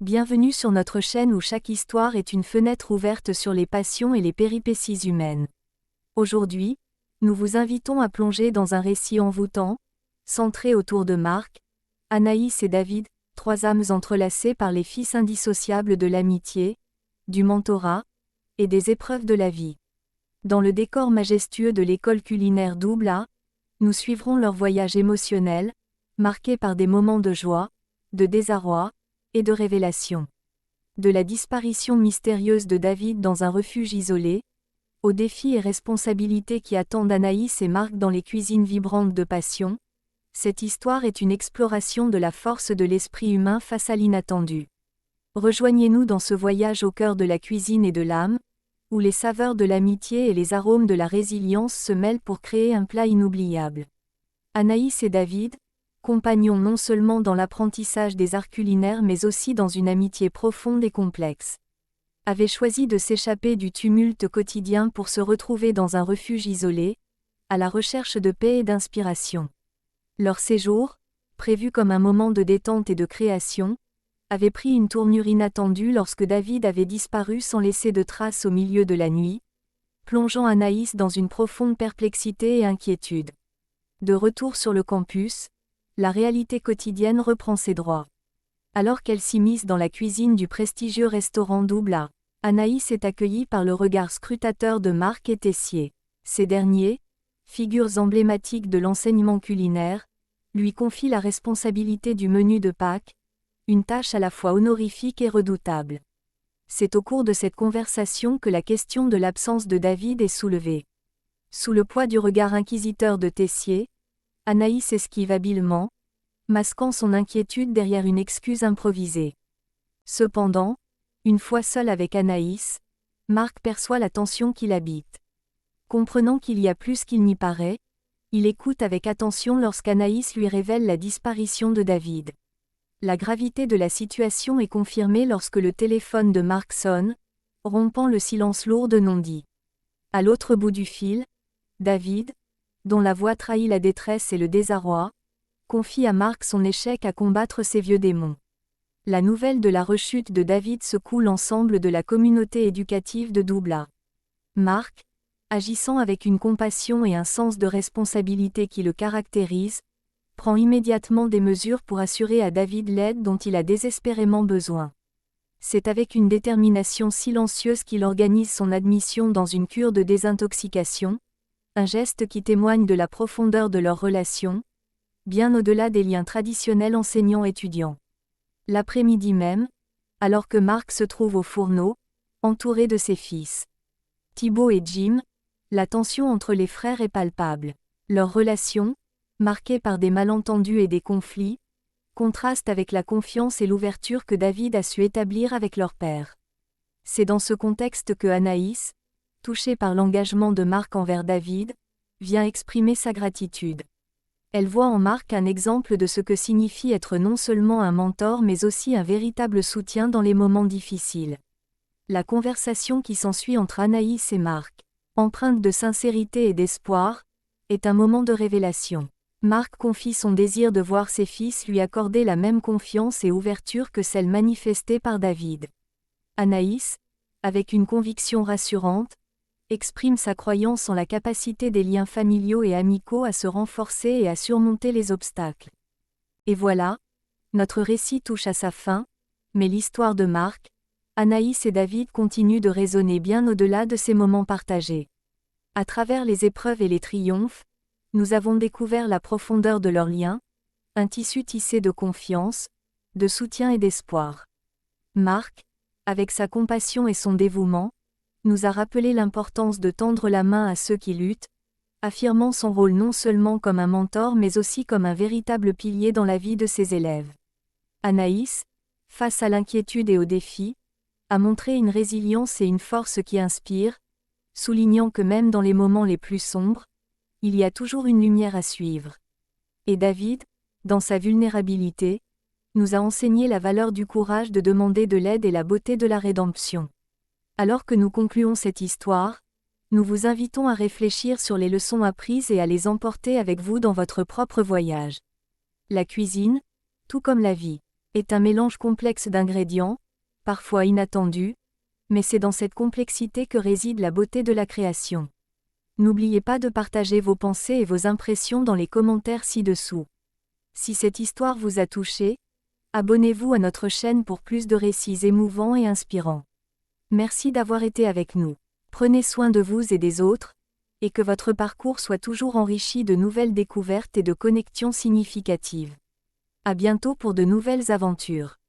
Bienvenue sur notre chaîne où chaque histoire est une fenêtre ouverte sur les passions et les péripéties humaines. Aujourd'hui, nous vous invitons à plonger dans un récit envoûtant, centré autour de Marc, Anaïs et David, trois âmes entrelacées par les fils indissociables de l'amitié, du mentorat et des épreuves de la vie. Dans le décor majestueux de l'école culinaire Doubla, nous suivrons leur voyage émotionnel, marqué par des moments de joie, de désarroi et de révélation. De la disparition mystérieuse de David dans un refuge isolé, aux défis et responsabilités qui attendent Anaïs et Marc dans les cuisines vibrantes de passion, cette histoire est une exploration de la force de l'esprit humain face à l'inattendu. Rejoignez-nous dans ce voyage au cœur de la cuisine et de l'âme, où les saveurs de l'amitié et les arômes de la résilience se mêlent pour créer un plat inoubliable. Anaïs et David, compagnons non seulement dans l'apprentissage des arts culinaires mais aussi dans une amitié profonde et complexe, avaient choisi de s'échapper du tumulte quotidien pour se retrouver dans un refuge isolé, à la recherche de paix et d'inspiration. Leur séjour, prévu comme un moment de détente et de création, avait pris une tournure inattendue lorsque David avait disparu sans laisser de traces au milieu de la nuit, plongeant Anaïs dans une profonde perplexité et inquiétude. De retour sur le campus, la réalité quotidienne reprend ses droits. Alors qu'elle s'immisce dans la cuisine du prestigieux restaurant Doubla, Anaïs est accueillie par le regard scrutateur de Marc et Tessier. Ces derniers, figures emblématiques de l'enseignement culinaire, lui confient la responsabilité du menu de Pâques, une tâche à la fois honorifique et redoutable. C'est au cours de cette conversation que la question de l'absence de David est soulevée. Sous le poids du regard inquisiteur de Tessier, Anaïs esquive habilement, masquant son inquiétude derrière une excuse improvisée. Cependant, une fois seul avec Anaïs, Marc perçoit la tension qui l'habite. Comprenant qu'il y a plus qu'il n'y paraît, il écoute avec attention lorsqu'Anaïs lui révèle la disparition de David. La gravité de la situation est confirmée lorsque le téléphone de Marc sonne, rompant le silence lourd de non-dits. À l'autre bout du fil, David, dont la voix trahit la détresse et le désarroi, confie à Marc son échec à combattre ses vieux démons. La nouvelle de la rechute de David secoue l'ensemble de la communauté éducative de Doubla. Marc, agissant avec une compassion et un sens de responsabilité qui le caractérise, prend immédiatement des mesures pour assurer à David l'aide dont il a désespérément besoin. C'est avec une détermination silencieuse qu'il organise son admission dans une cure de désintoxication, un geste qui témoigne de la profondeur de leur relation, bien au-delà des liens traditionnels enseignant-étudiant. L'après-midi même, alors que Marc se trouve au fourneau, entouré de ses fils Thibaut et Jim, la tension entre les frères est palpable. Leur relation, marquée par des malentendus et des conflits, contraste avec la confiance et l'ouverture que David a su établir avec leur père. C'est dans ce contexte que Anaïs, touchée par l'engagement de Marc envers David, vient exprimer sa gratitude. Elle voit en Marc un exemple de ce que signifie être non seulement un mentor mais aussi un véritable soutien dans les moments difficiles. La conversation qui s'ensuit entre Anaïs et Marc, empreinte de sincérité et d'espoir, est un moment de révélation. Marc confie son désir de voir ses fils lui accorder la même confiance et ouverture que celle manifestée par David. Anaïs, avec une conviction rassurante, exprime sa croyance en la capacité des liens familiaux et amicaux à se renforcer et à surmonter les obstacles. Et voilà, notre récit touche à sa fin, mais l'histoire de Marc, Anaïs et David continue de résonner bien au-delà de ces moments partagés. À travers les épreuves et les triomphes, nous avons découvert la profondeur de leurs liens, un tissu tissé de confiance, de soutien et d'espoir. Marc, avec sa compassion et son dévouement, nous a rappelé l'importance de tendre la main à ceux qui luttent, affirmant son rôle non seulement comme un mentor mais aussi comme un véritable pilier dans la vie de ses élèves. Anaïs, face à l'inquiétude et aux défis, a montré une résilience et une force qui inspirent, soulignant que même dans les moments les plus sombres, il y a toujours une lumière à suivre. Et David, dans sa vulnérabilité, nous a enseigné la valeur du courage de demander de l'aide et la beauté de la rédemption. Alors que nous concluons cette histoire, nous vous invitons à réfléchir sur les leçons apprises et à les emporter avec vous dans votre propre voyage. La cuisine, tout comme la vie, est un mélange complexe d'ingrédients, parfois inattendus, mais c'est dans cette complexité que réside la beauté de la création. N'oubliez pas de partager vos pensées et vos impressions dans les commentaires ci-dessous. Si cette histoire vous a touché, abonnez-vous à notre chaîne pour plus de récits émouvants et inspirants. Merci d'avoir été avec nous. Prenez soin de vous et des autres, et que votre parcours soit toujours enrichi de nouvelles découvertes et de connexions significatives. À bientôt pour de nouvelles aventures.